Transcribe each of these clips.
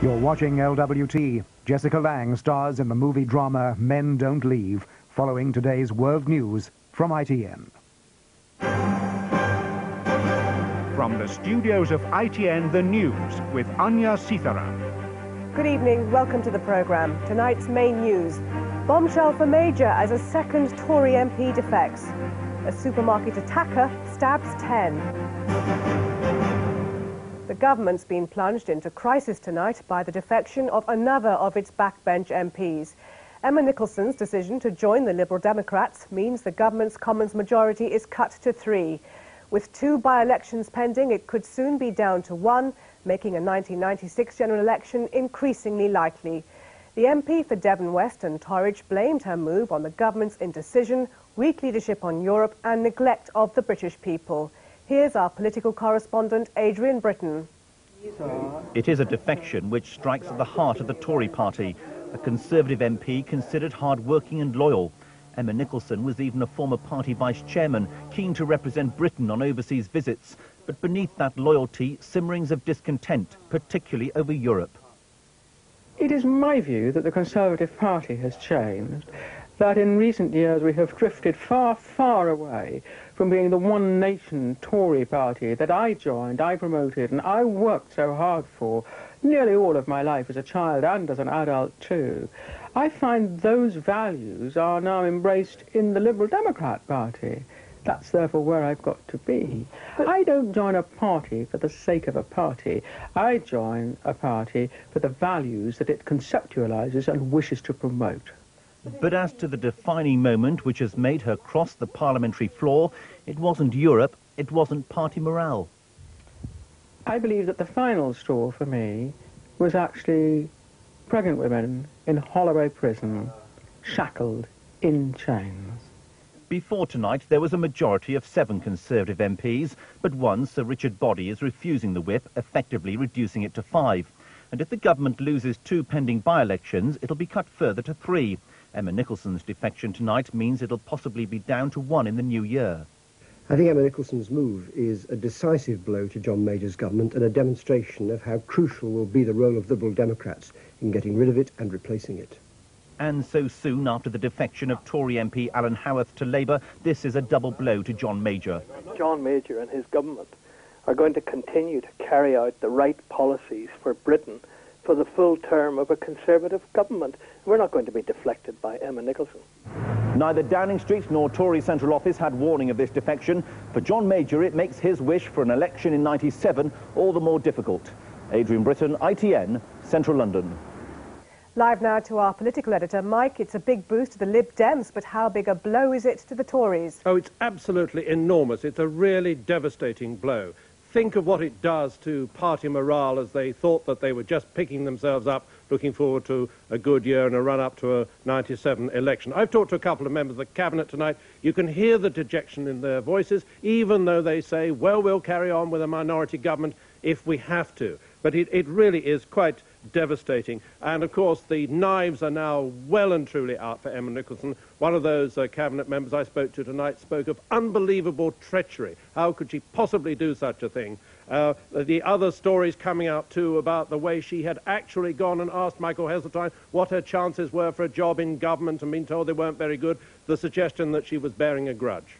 You're watching LWT. Jessica Lange stars in the movie drama Men Don't Leave, following today's world news from ITN. From the studios of ITN, the news with Anya Sitharam. Good evening, welcome to the programme. Tonight's main news. Bombshell for Major as a second Tory MP defects. A supermarket attacker stabs 10. The government's been plunged into crisis tonight by the defection of another of its backbench MPs. Emma Nicholson's decision to join the Liberal Democrats means the government's Commons majority is cut to 3. With 2 by-elections pending, it could soon be down to 1, making a 1996 general election increasingly likely. The MP for Devon West and Torridge blamed her move on the government's indecision, weak leadership on Europe and neglect of the British people. Here's our political correspondent, Adrian Britton. It is a defection which strikes at the heart of the Tory party. A Conservative MP considered hard-working and loyal. Emma Nicholson was even a former party vice-chairman, keen to represent Britain on overseas visits. But beneath that loyalty, simmerings of discontent, particularly over Europe. It is my view that the Conservative Party has changed, that in recent years we have drifted far, far away from being the one-nation Tory party that I joined, I promoted, and I worked so hard for nearly all of my life as a child and as an adult too. I find those values are now embraced in the Liberal Democrat Party. That's therefore where I've got to be. I don't join a party for the sake of a party. I join a party for the values that it conceptualizes and wishes to promote. But as to the defining moment which has made her cross the parliamentary floor, it wasn't Europe, it wasn't party morale. I believe that the final straw for me was actually pregnant women in Holloway Prison, shackled in chains. Before tonight, there was a majority of 7 Conservative MPs, but one, Sir Richard Boddy, is refusing the whip, effectively reducing it to 5. And if the government loses 2 pending by-elections, it'll be cut further to 3. Emma Nicholson's defection tonight means it'll possibly be down to 1 in the new year. I think Emma Nicholson's move is a decisive blow to John Major's government and a demonstration of how crucial will be the role of Liberal Democrats in getting rid of it and replacing it. And so soon after the defection of Tory MP Alan Howarth to Labour, this is a double blow to John Major. John Major and his government are going to continue to carry out the right policies for Britain for the full term of a Conservative government. We're not going to be deflected by Emma Nicholson. Neither Downing Street nor Tory Central Office had warning of this defection. For John Major, it makes his wish for an election in '97 all the more difficult. Adrian Britton, ITN, Central London. Live now to our political editor, Mike. It's a big boost to the Lib Dems, but how big a blow is it to the Tories? Oh, it's absolutely enormous. It's a really devastating blow. Think of what it does to party morale as they thought that they were just picking themselves up, looking forward to a good year and a run-up to a '97 election. I've talked to a couple of members of the Cabinet tonight. You can hear the dejection in their voices, even though they say, well, we'll carry on with a minority government if we have to. But it really is quite devastating. And, of course, the knives are now well and truly out for Emma Nicholson. One of those Cabinet members I spoke to tonight spoke of unbelievable treachery. How could she possibly do such a thing? The other stories coming out, too, about the way she had actually gone and asked Michael Heseltine what her chances were for a job in government and been told they weren't very good, the suggestion that she was bearing a grudge.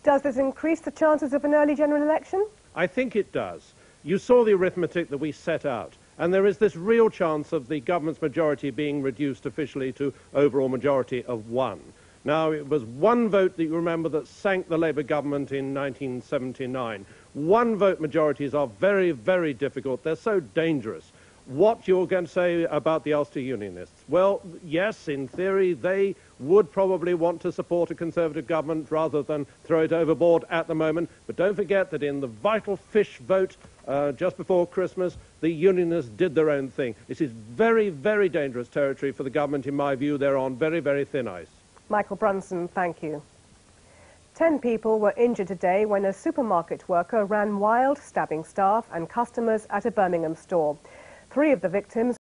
Does this increase the chances of an early general election? I think it does. You saw the arithmetic that we set out. And there is this real chance of the government's majority being reduced officially to overall majority of 1. Now, it was 1 vote that you remember that sank the Labour government in 1979. 1 vote majorities are very, very difficult. They're so dangerous. What you're going to say about the Ulster Unionists? Well, yes, in theory, they would probably want to support a Conservative government rather than throw it overboard at the moment. But don't forget that in the vital fish vote just before Christmas, the Unionists did their own thing. This is very, very dangerous territory for the government, in my view. They're on very, very thin ice. Michael Brunson, thank you. 10 people were injured today when a supermarket worker ran wild, stabbing staff and customers at a Birmingham store. 3 of the victims